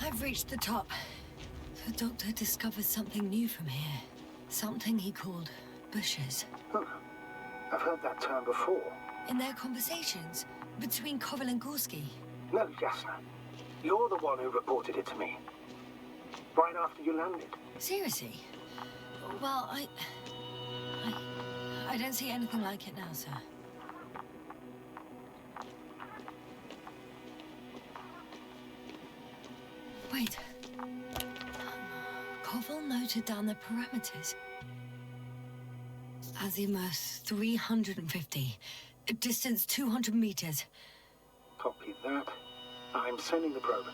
I've reached the top. The doctor discovered something new from here. Something he called bushes. Huh. I've heard that term before. In their conversations between Koval and Gorski. No, Jasna. You're the one who reported it to me. Right after you landed. Seriously? Well, I don't see anything like it now, sir. Wait. Koval noted down the parameters. Azimuth 350. Distance 200 meters. Copy that. I'm sending the probe.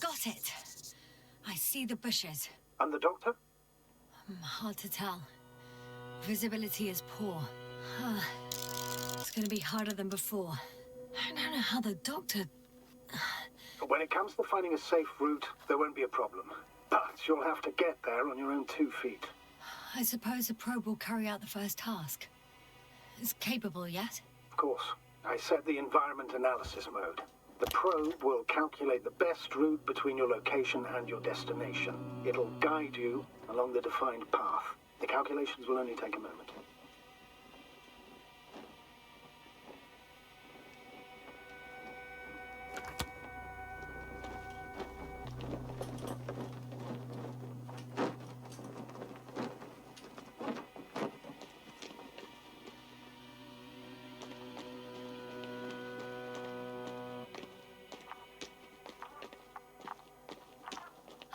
Got it. I see the bushes. And the doctor? Hard to tell. Visibility is poor. It's gonna be harder than before. I don't know how the doctor... When it comes to finding a safe route, there won't be a problem. But you'll have to get there on your own 2 feet. I suppose the probe will carry out the first task. It's capable yet? Of course. I set the environment analysis mode. The probe will calculate the best route between your location and your destination. It'll guide you along the defined path. The calculations will only take a moment.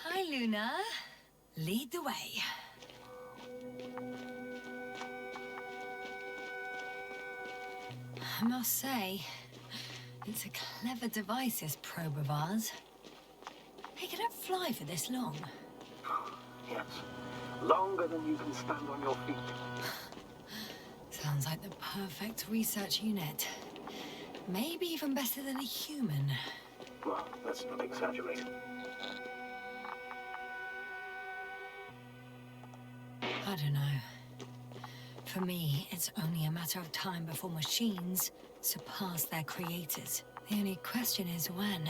Hi, Luna. Lead the way. I must say, it's a clever device, this probe of ours. Hey, can it fly for this long? Yes. Longer than you can stand on your feet. Sounds like the perfect research unit. Maybe even better than a human. Well, let's not exaggerate. I don't know. For me, it's only a matter of time before machines surpass their creators. The only question is when.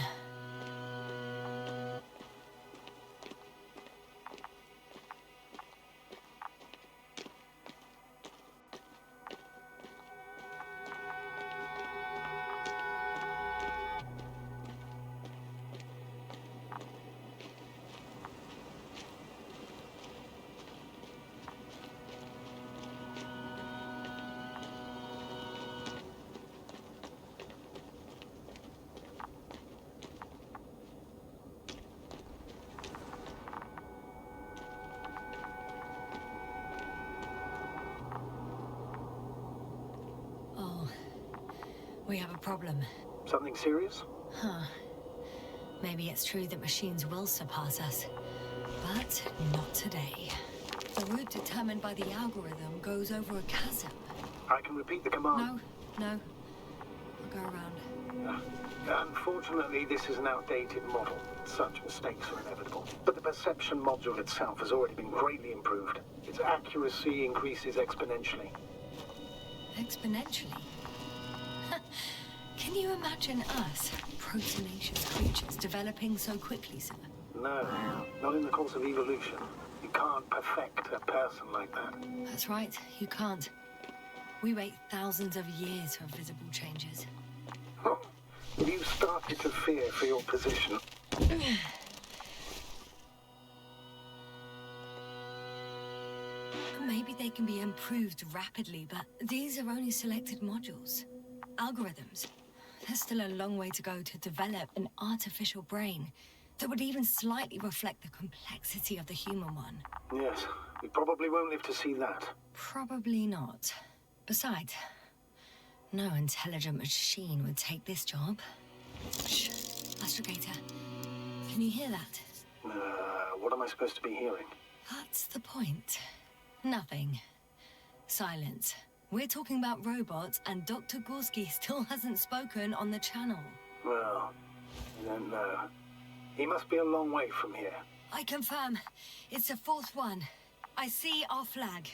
We have a problem. Something serious? Huh. Maybe it's true that machines will surpass us. But not today. The route determined by the algorithm goes over a chasm. I can repeat the command. No. I'll go around. Unfortunately, this is an outdated model. Such mistakes are inevitable. But the perception module itself has already been greatly improved. Its accuracy increases exponentially. Exponentially? Can you imagine us, proteinaceous creatures, developing so quickly, sir? No, not in the course of evolution. You can't perfect a person like that. That's right, you can't. We wait thousands of years for visible changes. Oh, you started to fear for your position. Maybe they can be improved rapidly, but these are only selected modules. Algorithms. There's still a long way to go to develop an artificial brain that would even slightly reflect the complexity of the human one. Yes, we probably won't live to see that. Probably not. Besides, no intelligent machine would take this job. Shh, astrogator. Can you hear that? What am I supposed to be hearing? That's the point. Nothing. Silence. We're talking about robots, and Dr. Gorski still hasn't spoken on the channel. Well, I don't know. He must be a long way from here. I confirm. It's the fourth one. I see our flag.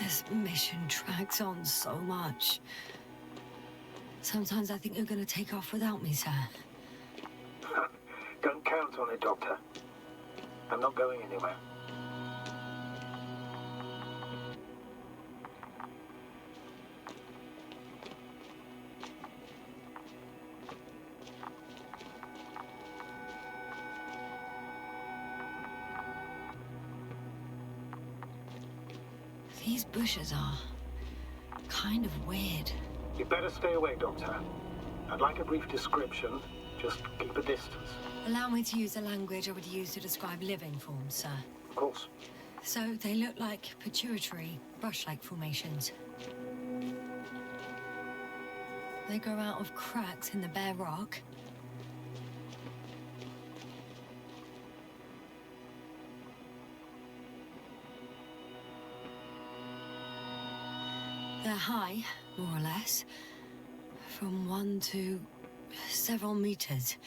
This mission drags on so much. Sometimes I think you're going to take off without me, sir. Don't count on it, Doctor. I'm not going anywhere. These bushes are kind of weird. You better stay away, Doctor. I'd like a brief description. Just keep a distance. Allow me to use the language I would use to describe living forms, sir. Of course. So they look like pituitary, brush-like formations. They grow out of cracks in the bare rock. They're high, more or less, from 1 to several meters.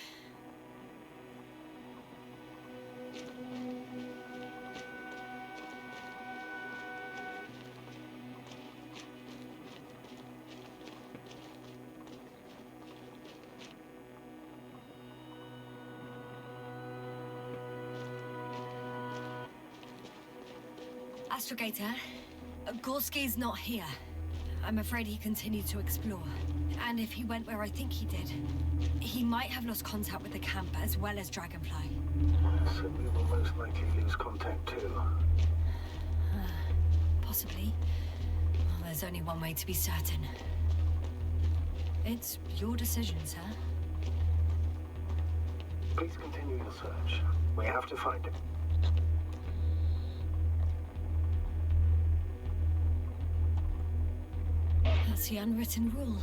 Astrogator, Gorski's not here. I'm afraid he continued to explore. And if he went where I think he did, he might have lost contact with the camp as well as Dragonfly. So we will most likely lose contact too. Possibly. Well, there's only one way to be certain. It's your decision, sir. Please continue your search. We have to find him. That's the unwritten rule,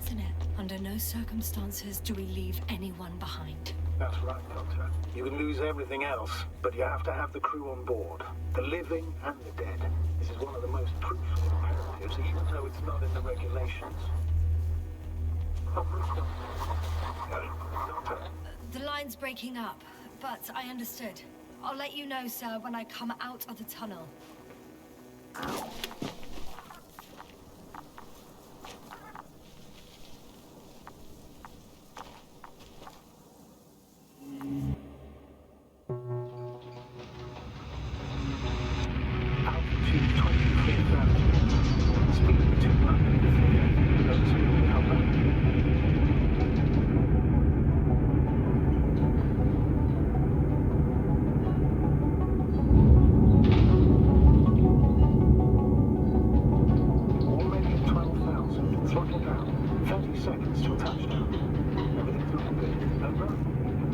isn't it? Under no circumstances do we leave anyone behind. That's right, Doctor. You can lose everything else, but you have to have the crew on board. The living and the dead. This is one of the most crucial imperatives, even though it's not in the regulations. Doctor. The line's breaking up, but I understood. I'll let you know, sir, when I come out of the tunnel.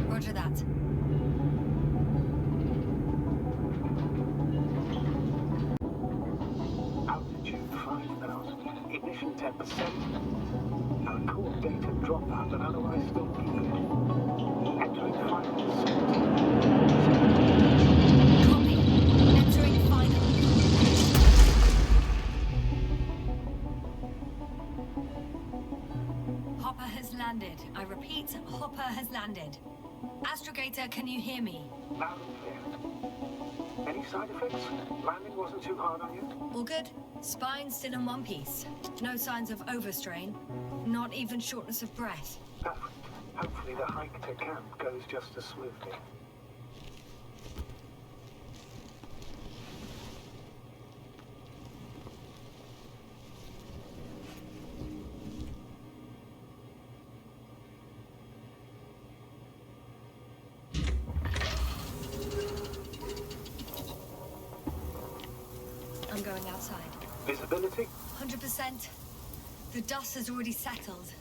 Roger that. Altitude 5,000. Ignition 10%. Our core data dropout, but otherwise still good. Entering final sector. Copy. Entering final. Hopper has landed. I repeat, Hopper has landed. Astrogator, can you hear me? Loud and clear. Any side effects? Landing wasn't too hard on you? All good. Spine still in one piece. No signs of overstrain. Not even shortness of breath. Perfect. Hopefully the hike to camp goes just as smoothly. I'm going outside. Visibility? 100%. The dust has already settled.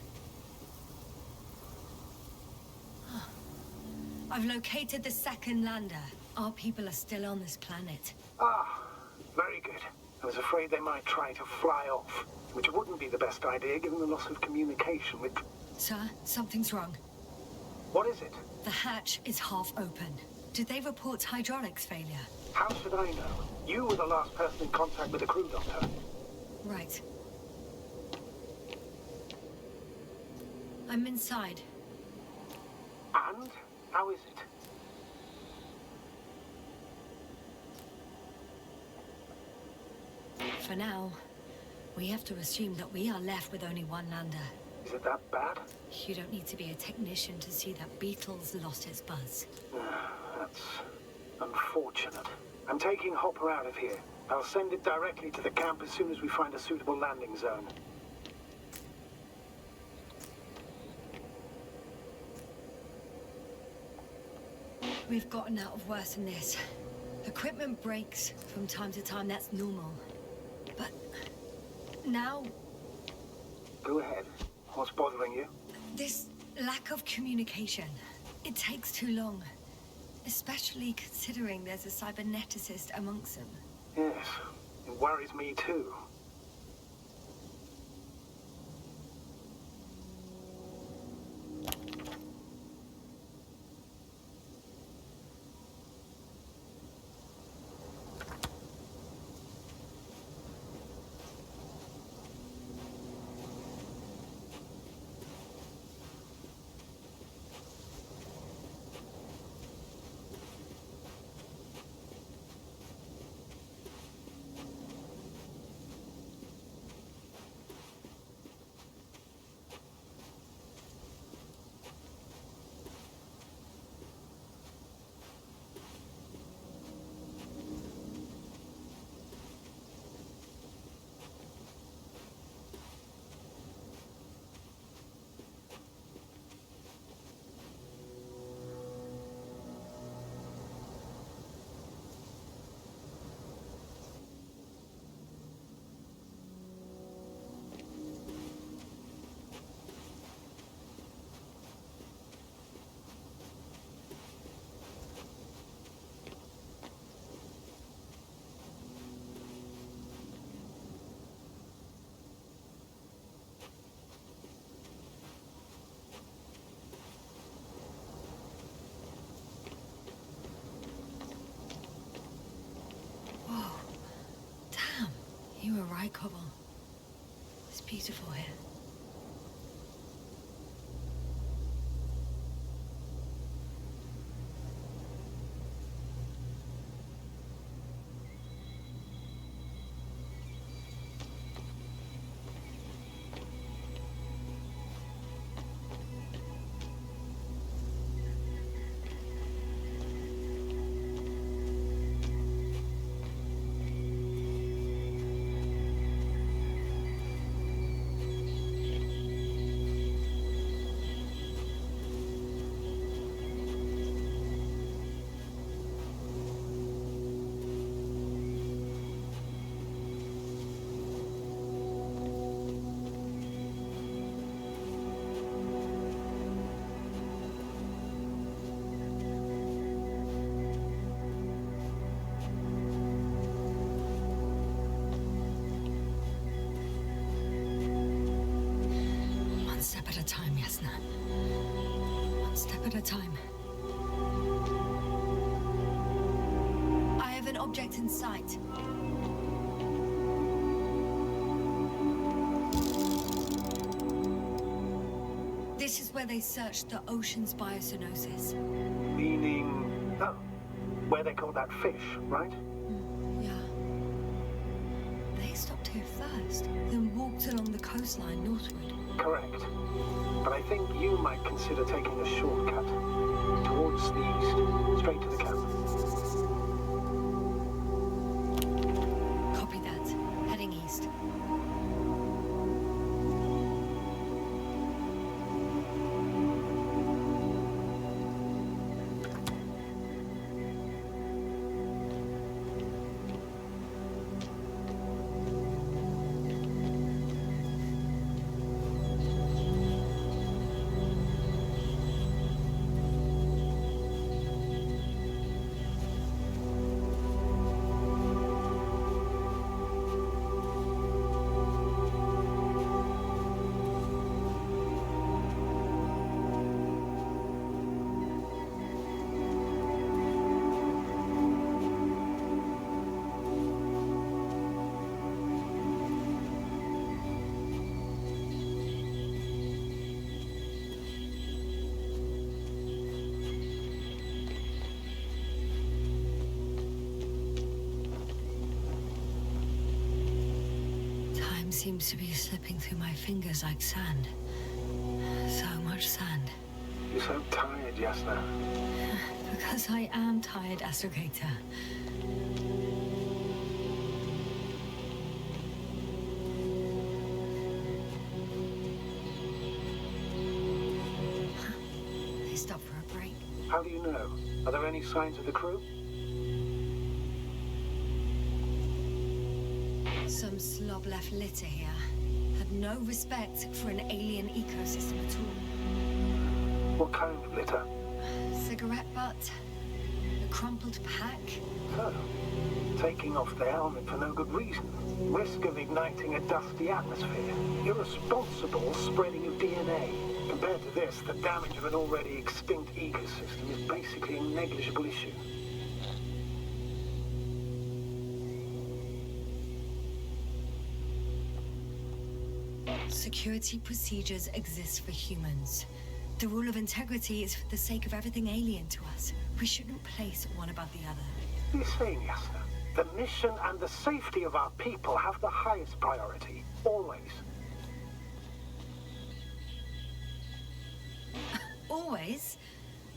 I've located the second lander. Our people are still on this planet. Ah, very good. I was afraid they might try to fly off, which wouldn't be the best idea given the loss of communication with... Sir, something's wrong. What is it? The hatch is half open. Did they report hydraulics failure? How should I know? You were the last person in contact with the crew, Doctor. Right. I'm inside. And? How is it? For now, we have to assume that we are left with only one lander. Is it that bad? You don't need to be a technician to see that Beetle's lost its buzz. That's unfortunate. I'm taking Hopper out of here. I'll send it directly to the camp as soon as we find a suitable landing zone. We've gotten out of worse than this. Equipment breaks from time to time, that's normal. But now... Go ahead. What's bothering you? This lack of communication. It takes too long. Especially considering there's a cyberneticist amongst them. Yes, it worries me too. You were right, Cobble. It's beautiful here. At a time, Yasna. One step at a time. I have an object in sight. This is where they searched the ocean's biocenosis. Meaning... oh, where they caught that fish, right? Yeah. They stopped here first, then walked along the coastline northward. Correct. But I think you might consider taking a shortcut towards the east, straight to the camp. Copy that. Heading east. Seems to be slipping through my fingers like sand. So much sand. You're so tired, Jasna. Because I am tired, Astrogator. They stopped for a break. How do you know? Are there any signs of the crew? Some slob left litter here. Had no respect for an alien ecosystem at all. What kind of litter? Cigarette butt, a crumpled pack. So, taking off the helmet for no good reason. Risk of igniting a dusty atmosphere. Irresponsible spreading of DNA. Compared to this, the damage of an already extinct ecosystem is basically a negligible issue. Security procedures exist for humans. The rule of integrity is for the sake of everything alien to us. We shouldn't place one above the other. You're saying, Jasna, the mission and the safety of our people have the highest priority. Always. Always?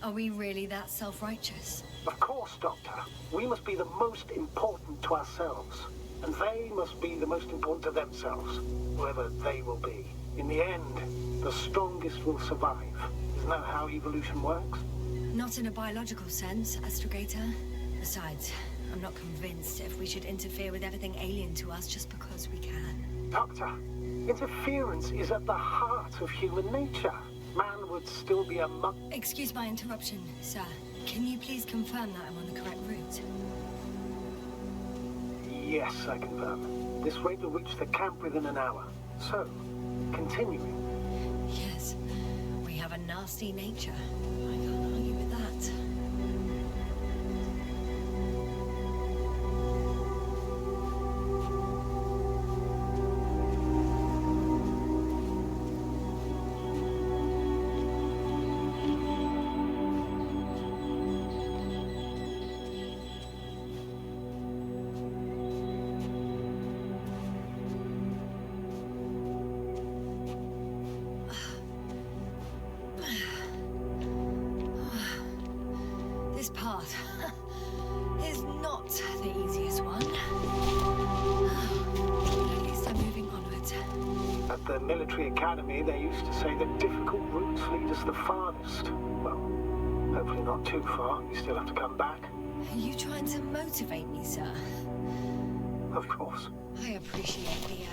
Are we really that self-righteous? Of course, Doctor. We must be the most important to ourselves. And they must be the most important to themselves, whoever they will be. In the end, the strongest will survive. Isn't that how evolution works? Not in a biological sense, Astrogator. Besides, I'm not convinced if we should interfere with everything alien to us just because we can. Doctor, interference is at the heart of human nature. Man would still be a Excuse my interruption, sir. Can you please confirm that I'm on the correct route? Yes, I confirm. This rate will reach the camp within an hour. So, continuing. Yes, we have a nasty nature. I can't argue with that. This path is not the easiest one. At least I'm moving onwards. At the military academy, they used to say that difficult routes lead us the farthest. Well, hopefully not too far. You still have to come back. Are you trying to motivate me, sir? Of course. I appreciate the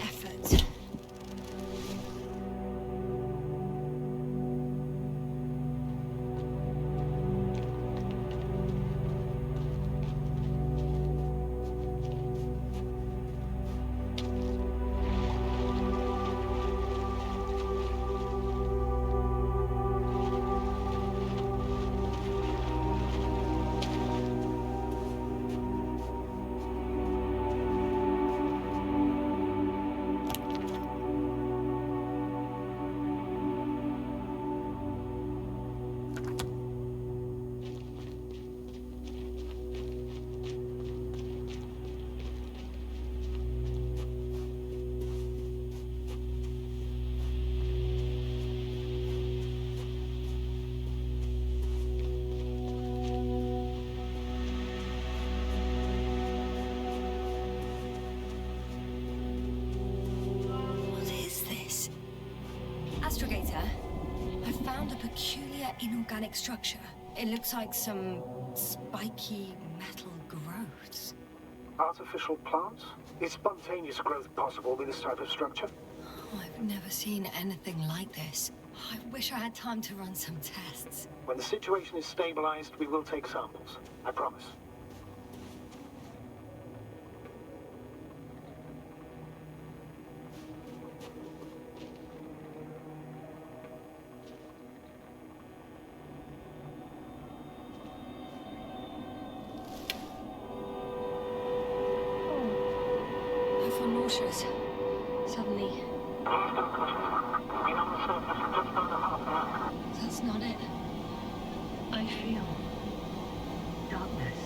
effort. found a peculiar inorganic structure. It looks like some spiky metal growths. Artificial plants? Is spontaneous growth possible with this type of structure? Oh, I've never seen anything like this. I wish I had time to run some tests. When the situation is stabilized, we will take samples. I promise. I feel nauseous. Suddenly. That's not it. I feel darkness.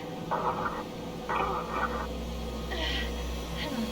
Hang on.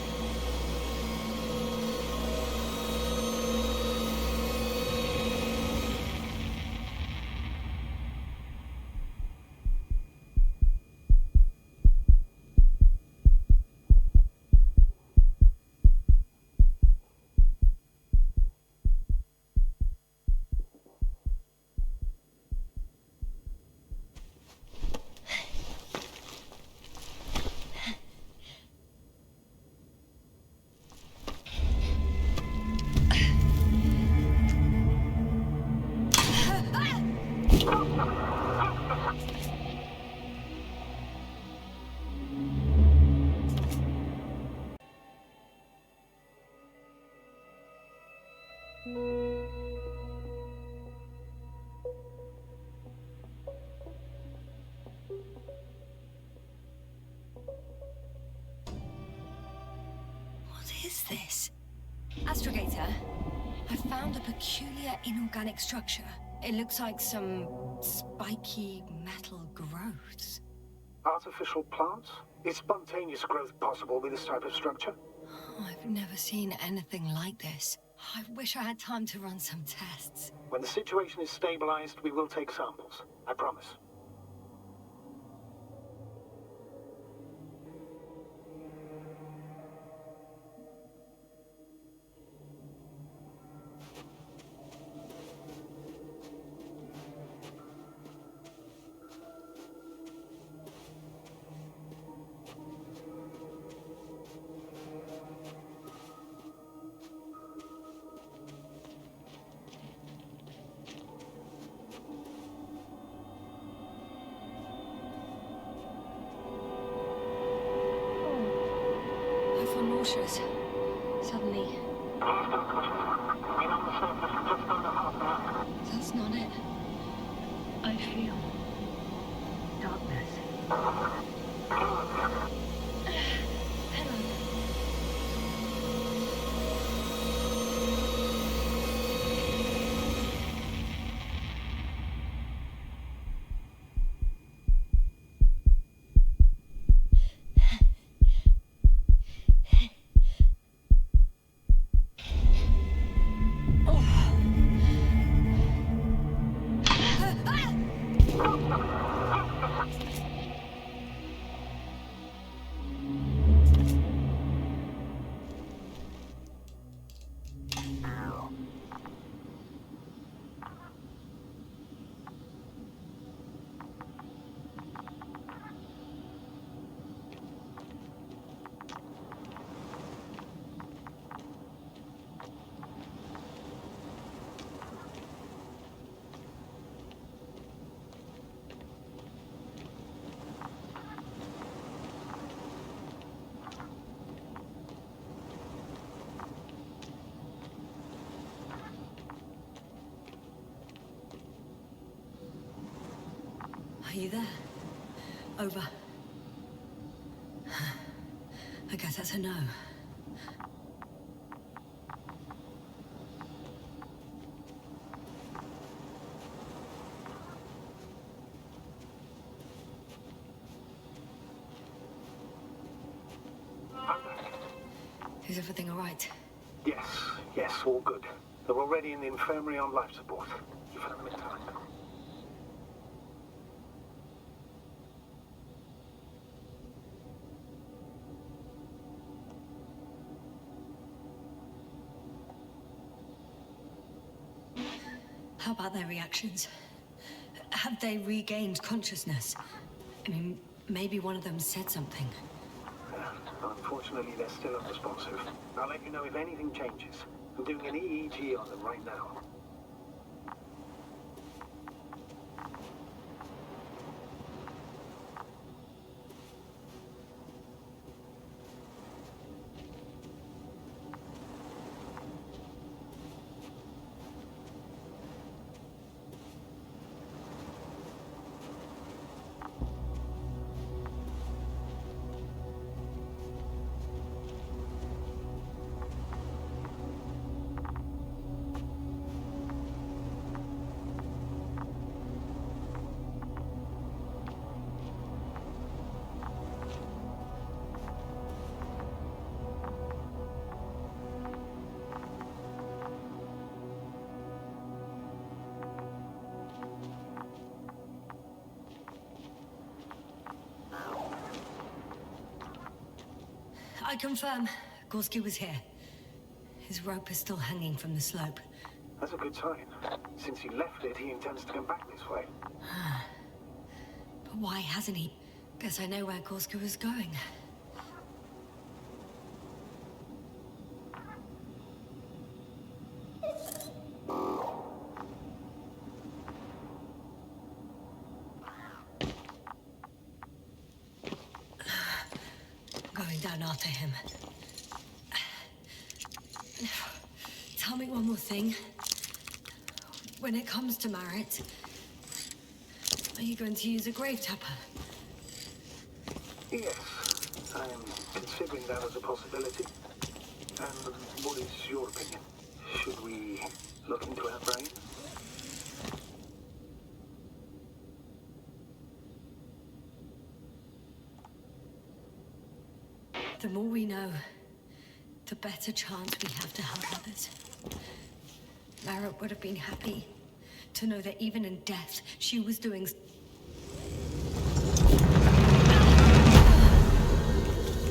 What is this? Astrogator, I found a peculiar inorganic structure. It looks like some spiky metal growths. Artificial plants? Is spontaneous growth possible with this type of structure? Oh, I've never seen anything like this. I wish I had time to run some tests. When the situation is stabilized, we will take samples. I promise. I feel nauseous. Suddenly. That's not it. I feel darkness. Hang on. Are you there? Over. I guess that's a no. Is everything all right? Yes, all good. They're already in the infirmary on life support. You've had them in time. How about their reactions? Have they regained consciousness? I mean, maybe one of them said something. Unfortunately, they're still unresponsive. I'll let you know if anything changes. I'm doing an EEG on them right now. I confirm, Gorski was here. His rope is still hanging from the slope. That's a good sign. Since he left it, he intends to come back this way. But why hasn't he? Guess I know where Gorski was going. Going down after him. Tell me one more thing. When it comes to Marit, are you going to use a grave tapper? Yes, I'm considering that as a possibility. And what is your opinion? Should we look into our brains? The more we know, the better chance we have to help others. Marit would have been happy to know that even in death, she was doing...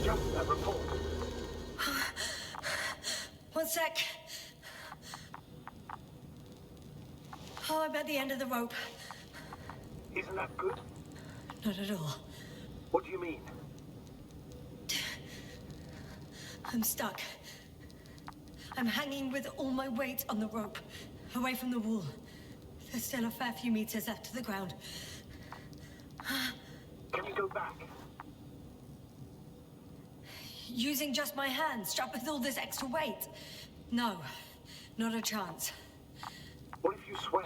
Just that report. One sec. Oh, I'm at the end of the rope. Isn't that good? Not at all. What do you mean? I'm stuck. I'm hanging with all my weight on the rope, away from the wall. There's still a fair few meters left to the ground. Can we go back? Using just my hands, strapped with all this extra weight? No, not a chance. What if you sway?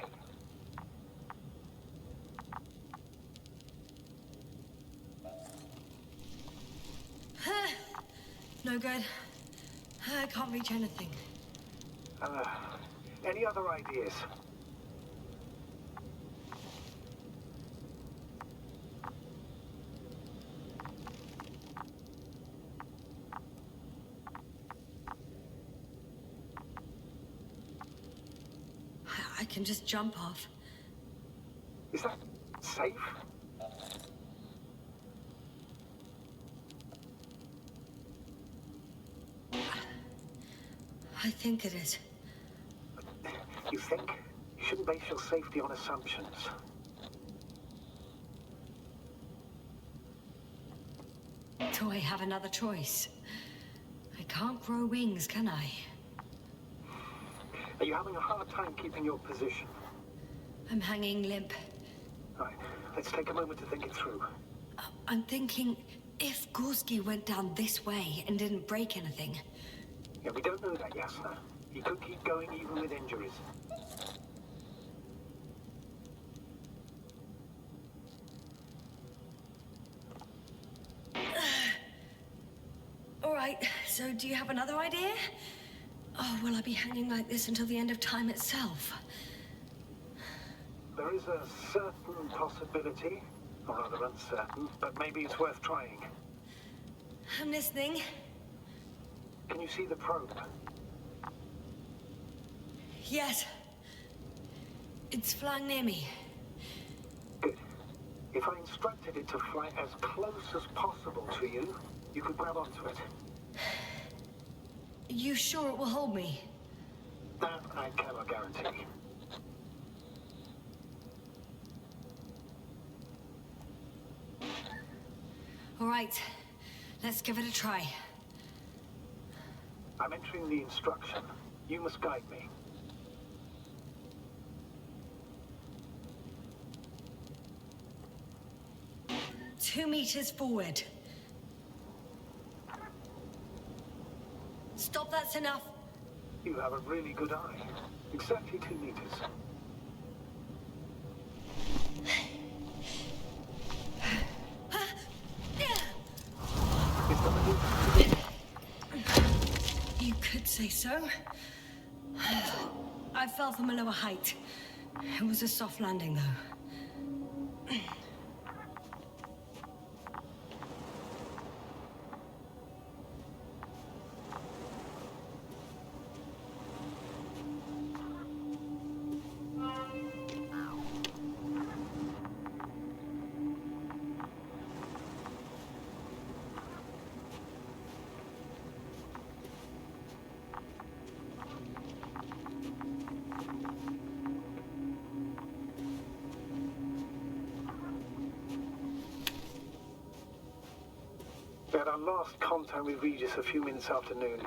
No good. I can't reach anything. Any other ideas? I can just jump off. Is that safe? I think it is. You think? You shouldn't base your safety on assumptions. Do I have another choice? I can't grow wings, can I? Are you having a hard time keeping your position? I'm hanging limp. Right, let's take a moment to think it through. I'm thinking, if Gorski went down this way and didn't break anything... Yeah, we don't know that, Yasna. He could keep going even with injuries. All right, so do you have another idea? Oh, will I be hanging like this until the end of time itself? There is a certain possibility, or rather uncertain, but maybe it's worth trying. I'm listening. Can you see the probe? Yes. It's flying near me. Good. If I instructed it to fly as close as possible to you, you could grab onto it. You sure it will hold me? That I cannot guarantee. right, let's give it a try. I'm entering the instruction. You must guide me. Two meters forward. Stop, that's enough. You have a really good eye. Exactly 2 meters. You could say so. I fell from a lower height. It was a soft landing, though. We had our last contact with Regis a few minutes after noon.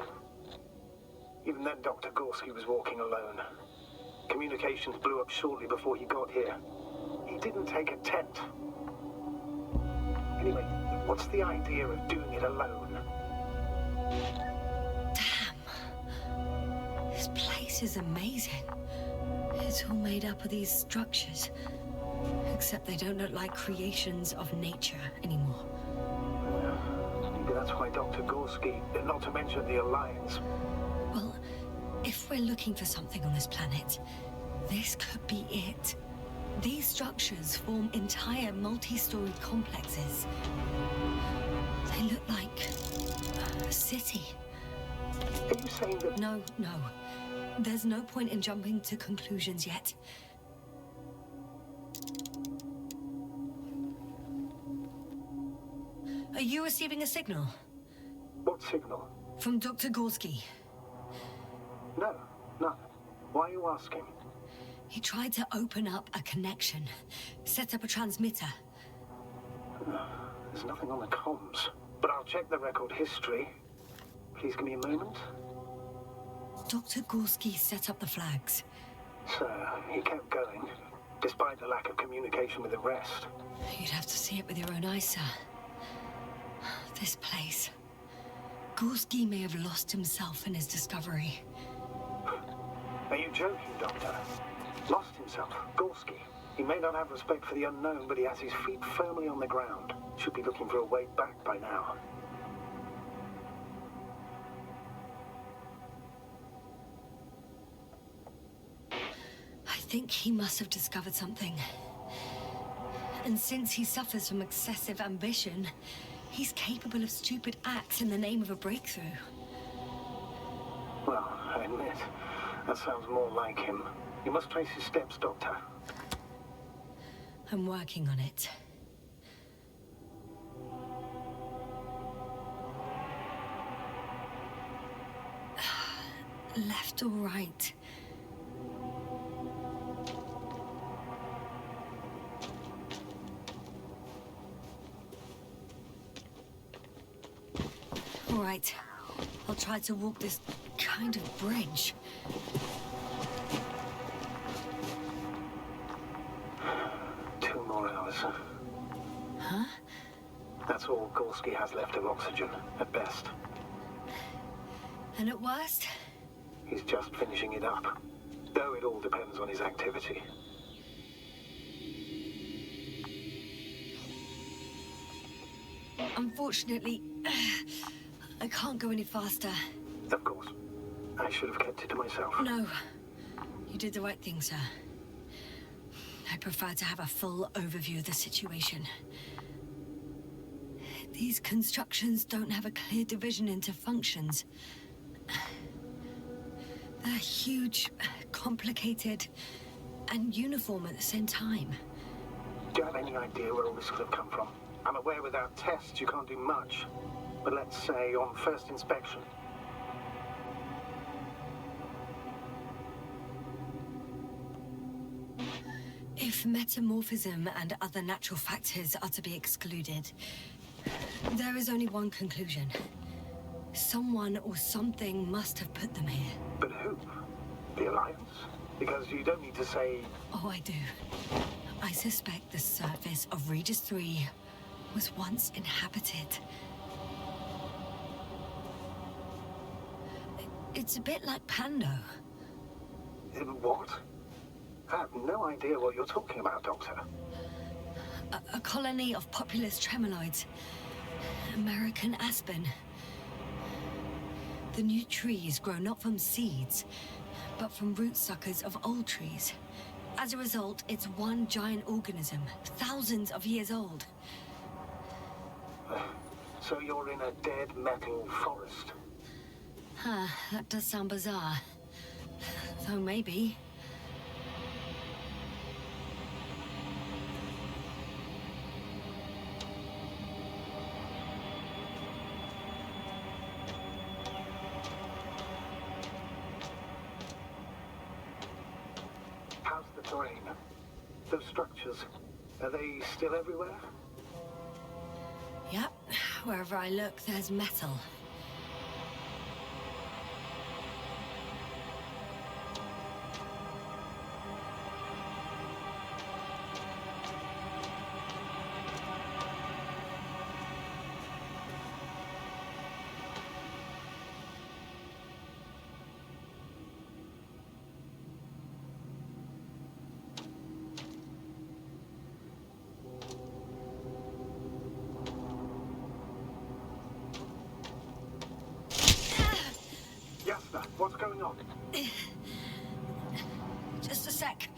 Even then, Dr. Gorski was walking alone. Communications blew up shortly before he got here. He didn't take a tent. Anyway, what's the idea of doing it alone? Damn. This place is amazing. It's all made up of these structures. Except they don't look like creations of nature anymore. Maybe that's why Dr. Gorski, not to mention the Alliance. Well, if we're looking for something on this planet, this could be it. These structures form entire multi-story complexes. They look like a city. Are you saying that... No. There's no point in jumping to conclusions yet. Are you receiving a signal? What signal? From Dr. Gorski. No, none. Why are you asking? He tried to open up a connection, set up a transmitter. There's nothing on the comms, but I'll check the record history. Please give me a moment. Dr. Gorski set up the flags. So, he kept going, despite the lack of communication with the rest. You'd have to see it with your own eyes, sir. This place. Gorski may have lost himself in his discovery. Are you joking, Doctor? Lost himself? Gorski? He may not have respect for the unknown, but he has his feet firmly on the ground. Should be looking for a way back by now. I think he must have discovered something. And since he suffers from excessive ambition, he's capable of stupid acts in the name of a breakthrough. Well, I admit, that sounds more like him. You must trace his steps, Doctor. I'm working on it. Left or right? All right. I'll try to walk this kind of bridge. 2 more hours. Huh? That's all Gorski has left of oxygen, at best. And at worst? He's just finishing it up. Though it all depends on his activity. Unfortunately, I can't go any faster. Of course. I should have kept it to myself. No. You did the right thing, sir. I prefer to have a full overview of the situation. These constructions don't have a clear division into functions. They're huge, complicated, and uniform at the same time. Do you have any idea where all this could have come from? I'm aware without tests you can't do much. But let's say on first inspection. If metamorphism and other natural factors are to be excluded, There is only one conclusion. Someone or something must have put them here. But who? The Alliance? Because you don't need to say... Oh, I do. I suspect the surface of Regis 3 was once inhabited. It's a bit like Pando. What? I have no idea what you're talking about, Doctor. A colony of populous tremoloids. American aspen. The new trees grow not from seeds, but from root suckers of old trees. As a result, it's one giant organism, thousands of years old. So you're in a dead metal forest? Huh, that does sound bizarre. Though maybe. How's the terrain? Those structures, are they still everywhere? Yep, wherever I look, there's metal. What's going on? Just a sec.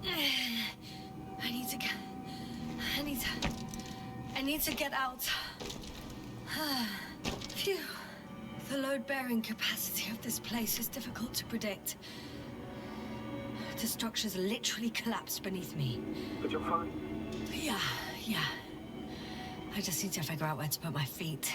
I need to get out. Phew. The load-bearing capacity of this place is difficult to predict. The structures literally collapsed beneath me. But you're fine? Yeah. I just need to figure out where to put my feet.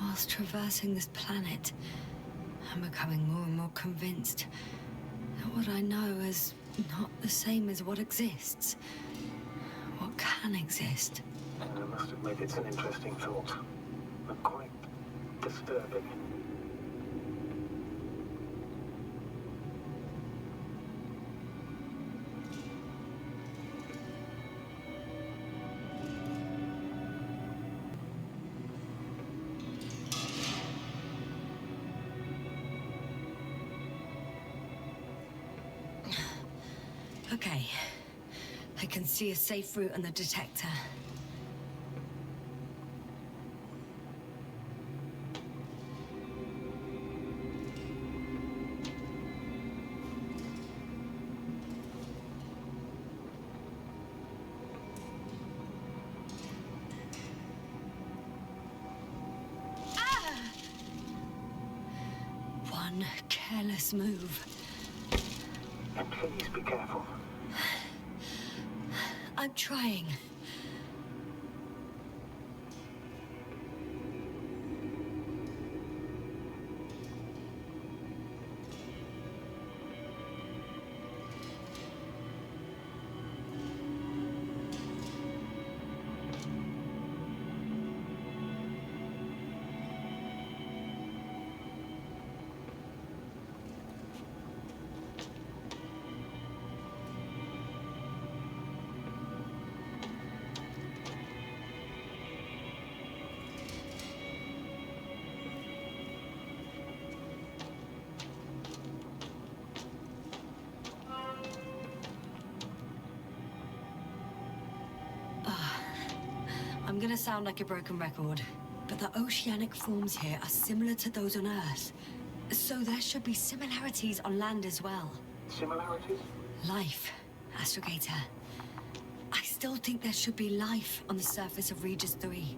Whilst traversing this planet, I'm becoming more and more convinced that what I know is not the same as what exists. What can exist. I must admit it's an interesting thought, but quite disturbing. Okay, I can see a safe route on the detector. One careless move. And please be careful. I'm trying. I'm gonna sound like a broken record, but the oceanic forms here are similar to those on Earth. So there should be similarities on land as well. Similarities? Life, Astrogator. I still think there should be life on the surface of Regis 3.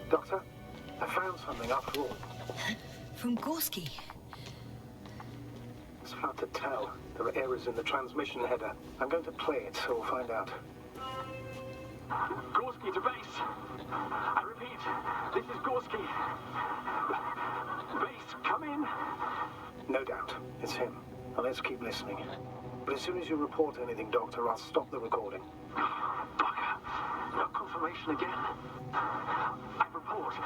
Doctor, I found something after all. From Gorski. It's hard to tell. There are errors in the transmission header. I'm going to play it, so we'll find out. Gorski to base. I repeat, this is Gorski. Base, come in. No doubt, it's him. Now let's keep listening. But as soon as you report anything, Doctor, I'll stop the recording. Bugger. No confirmation again. I report.